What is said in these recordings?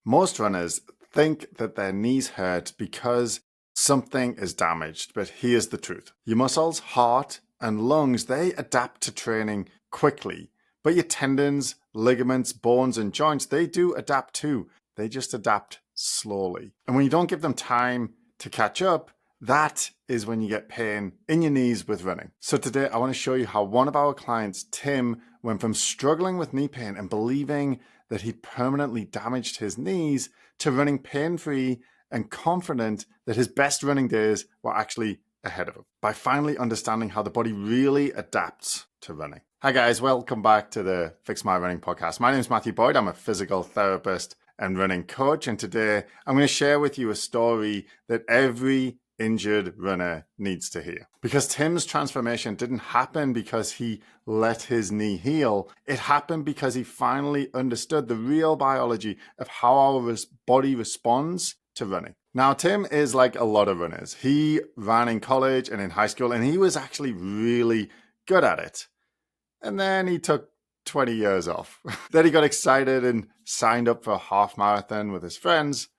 Most runners think that their knees hurt because something is damaged, but here's the truth. Your muscles, heart, and lungs, they adapt to training quickly, but your tendons, ligaments, bones, and joints, they do adapt too. They just adapt slowly. And when you don't give them time to catch up, that is when you get pain in your knees with running. So today I want to show you how one of our clients, Tim, went from struggling with knee pain and believing that he'd permanently damaged his knees to running pain-free and confident that his best running days were actually ahead of him by finally understanding how the body really adapts to running. Hi guys, welcome back to the Fix My Running podcast. My name is Matthew Boyd. I'm a physical therapist and running coach, and today I'm going to share with you a story that every injured runner needs to hear. Because Tim's transformation didn't happen because he let his knee heal. It happened because he finally understood the real biology of how our body responds to running. Now, Tim is like a lot of runners. He ran in college and in high school, and he was actually really good at it. And then he took 20 years off. Then he got excited and signed up for a half marathon with his friends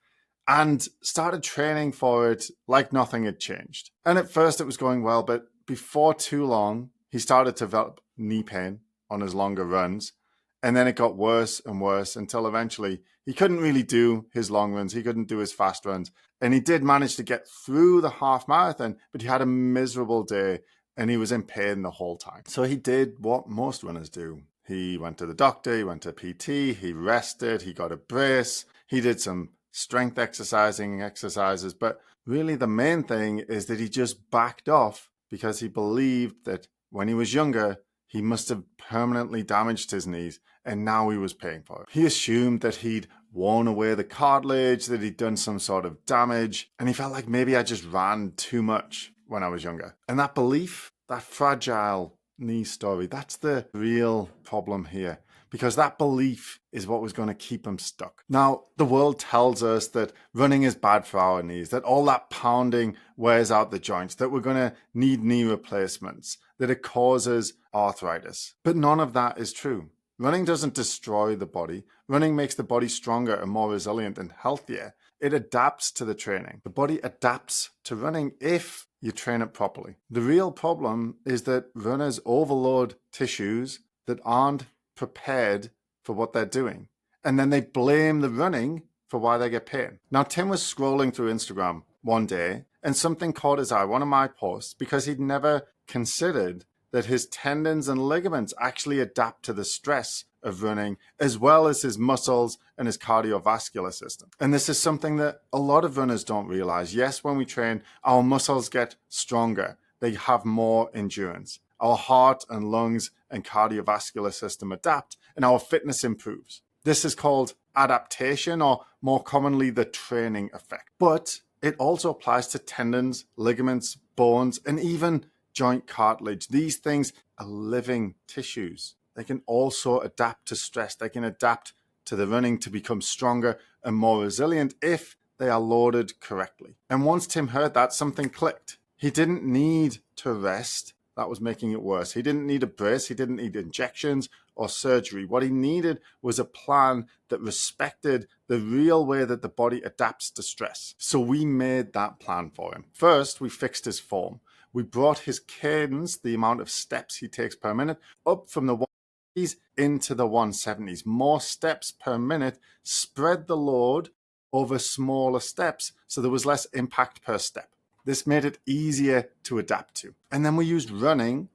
and started training for it like nothing had changed. And at first it was going well, but before too long, he started to develop knee pain on his longer runs. And then it got worse and worse until eventually he couldn't really do his long runs. He couldn't do his fast runs. And he did manage to get through the half marathon, but he had a miserable day and he was in pain the whole time. So he did what most runners do. He went to the doctor, he went to PT, he rested, he got a brace, he did some strength exercises, but really the main thing is that he just backed off because he believed that when he was younger, he must have permanently damaged his knees and now he was paying for it. He assumed that he'd worn away the cartilage, that he'd done some sort of damage, and he felt like maybe I just ran too much when I was younger. And that belief, that fragile knee story, that's the real problem here. Because that belief is what was going to keep him stuck. Now, the world tells us that running is bad for our knees, that all that pounding wears out the joints, that we're going to need knee replacements, that it causes arthritis. But none of that is true. Running doesn't destroy the body. Running makes the body stronger and more resilient and healthier. It adapts to the training. The body adapts to running if you train it properly. The real problem is that runners overload tissues that aren't prepared for what they're doing. And then they blame the running for why they get pain. Now, Tim was scrolling through Instagram one day and something caught his eye, one of my posts, because he'd never considered that his tendons and ligaments actually adapt to the stress of running, as well as his muscles and his cardiovascular system. And this is something that a lot of runners don't realize. Yes, when we train, our muscles get stronger. They have more endurance. Our heart and lungs and cardiovascular system adapt and our fitness improves. This is called adaptation, or more commonly the training effect. But it also applies to tendons, ligaments, bones, and even joint cartilage. These things are living tissues. They can also adapt to stress. They can adapt to the running to become stronger and more resilient if they are loaded correctly. And once Tim heard that, something clicked. He didn't need to rest. That was making it worse. He didn't need a brace. He didn't need injections or surgery. What he needed was a plan that respected the real way that the body adapts to stress. So we made that plan for him. First, we fixed his form. We brought his cadence, the amount of steps he takes per minute, up from the 150s into the 170s. More steps per minute, spread the load over smaller steps, so there was less impact per step. This made it easier to adapt to. And then we used running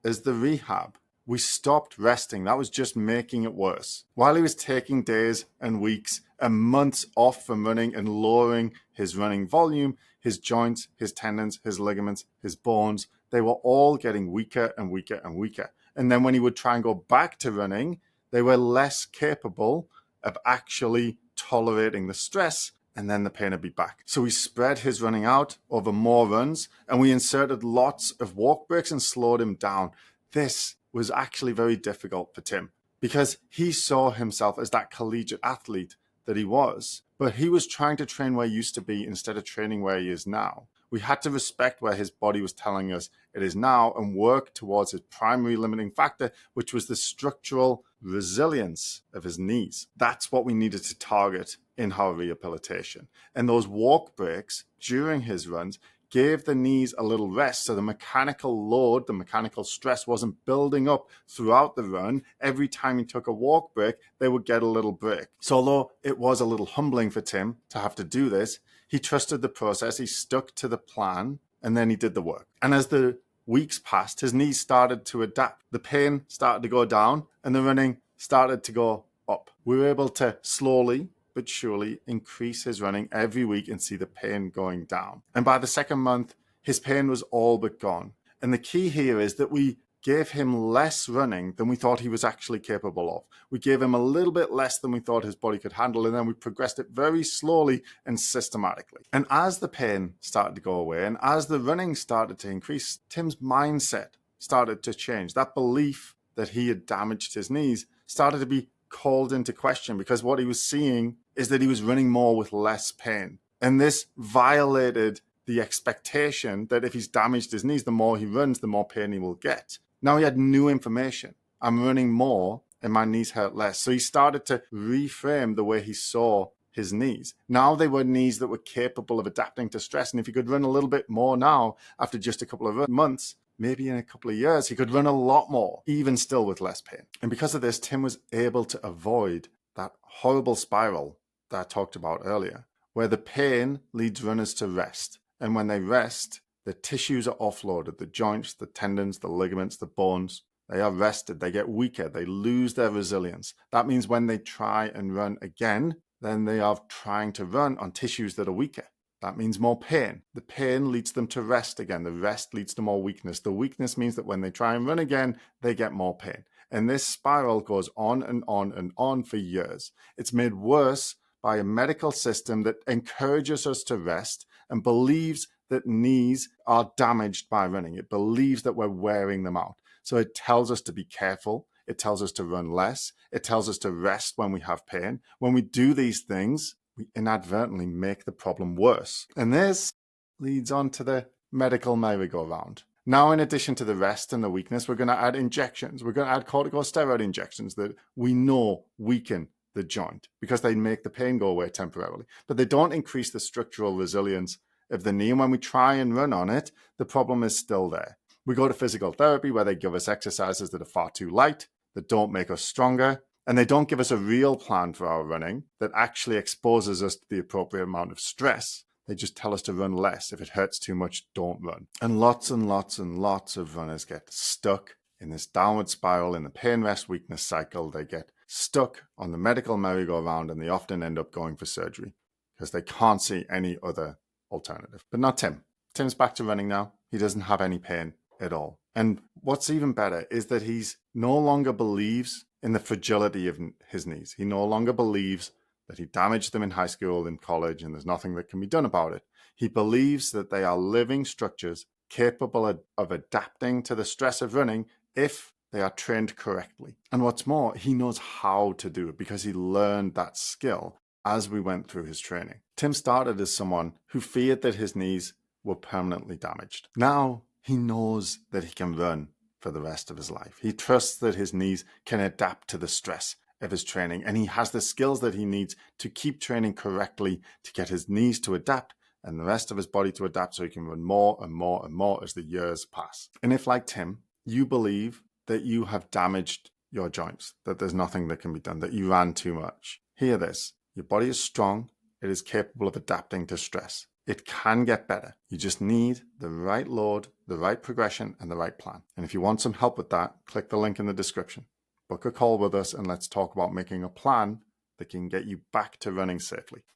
as the rehab. We stopped resting. That was just making it worse. While he was taking days and weeks and months off from running and lowering his running volume, his joints, his tendons, his ligaments, his bones, they were all getting weaker and weaker and weaker. And then when he would try and go back to running, they were less capable of actually tolerating the stress, and then the pain would be back. So we spread his running out over more runs, and we inserted lots of walk breaks and slowed him down. This was actually very difficult for Tim because he saw himself as that collegiate athlete that he was, but he was trying to train where he used to be instead of training where he is now. We had to respect where his body was telling us it is now and work towards his primary limiting factor, which was the structural resilience of his knees. That's what we needed to target in our rehabilitation. And those walk breaks during his runs gave the knees a little rest, so the mechanical load, the mechanical stress wasn't building up throughout the run. Every time he took a walk break, they would get a little break. So although it was a little humbling for Tim to have to do this, he trusted the process, he stuck to the plan, and then he did the work. And as the weeks passed, his knees started to adapt. The pain started to go down and the running started to go up. We were able to slowly but surely increase his running every week and see the pain going down. And by the second month, his pain was all but gone. And the key here is that we gave him less running than we thought he was actually capable of. We gave him a little bit less than we thought his body could handle, and then we progressed it very slowly and systematically. And as the pain started to go away and as the running started to increase, Tim's mindset started to change. That belief that he had damaged his knees started to be called into question, because what he was seeing is that he was running more with less pain. And this violated the expectation that if he's damaged his knees, the more he runs, the more pain he will get. Now he had new information. I'm running more and my knees hurt less. So he started to reframe the way he saw his knees. Now they were knees that were capable of adapting to stress. And if he could run a little bit more now, after just a couple of months, maybe in a couple of years, he could run a lot more, even still with less pain. And because of this, Tim was able to avoid that horrible spiral that I talked about earlier, where the pain leads runners to rest. And when they rest, the tissues are offloaded, the joints, the tendons, the ligaments, the bones, they are rested, they get weaker, they lose their resilience. That means when they try and run again, then they are trying to run on tissues that are weaker. That means more pain. The pain leads them to rest again. The rest leads to more weakness. The weakness means that when they try and run again, they get more pain. And this spiral goes on and on and on for years. It's made worse by a medical system that encourages us to rest and believes that knees are damaged by running. It believes that we're wearing them out. So it tells us to be careful. It tells us to run less. It tells us to rest when we have pain. When we do these things, we inadvertently make the problem worse. And this leads on to the medical merry-go-round. Now, in addition to the rest and the weakness, we're going to add injections. We're going to add corticosteroid injections that we know weaken the joint because they make the pain go away temporarily. But they don't increase the structural resilience of the knee. And when we try and run on it, the problem is still there. We go to physical therapy where they give us exercises that are far too light, that don't make us stronger, and they don't give us a real plan for our running that actually exposes us to the appropriate amount of stress. They just tell us to run less. If it hurts too much, don't run. And lots of runners get stuck in this downward spiral in the pain, rest, weakness cycle. They get stuck on the medical merry-go-round and they often end up going for surgery because they can't see any other alternative. But not Tim. Tim's back to running now. He doesn't have any pain at all. And what's even better is that he's no longer believes in the fragility of his knees. He no longer believes that he damaged them in high school, in college, and there's nothing that can be done about it. He believes that they are living structures capable of adapting to the stress of running if they are trained correctly. And what's more, he knows how to do it because he learned that skill as we went through his training. Tim started as someone who feared that his knees were permanently damaged. Now he knows that he can run for the rest of his life. He trusts that his knees can adapt to the stress of his training, and he has the skills that he needs to keep training correctly to get his knees to adapt and the rest of his body to adapt so he can run more and more and more as the years pass. And if, like Tim, you believe that you have damaged your joints, that there's nothing that can be done, that you ran too much, hear this. Your body is strong. It is capable of adapting to stress. It can get better. You just need the right load, the right progression, and the right plan. And if you want some help with that, click the link in the description. Book a call with us and let's talk about making a plan that can get you back to running safely.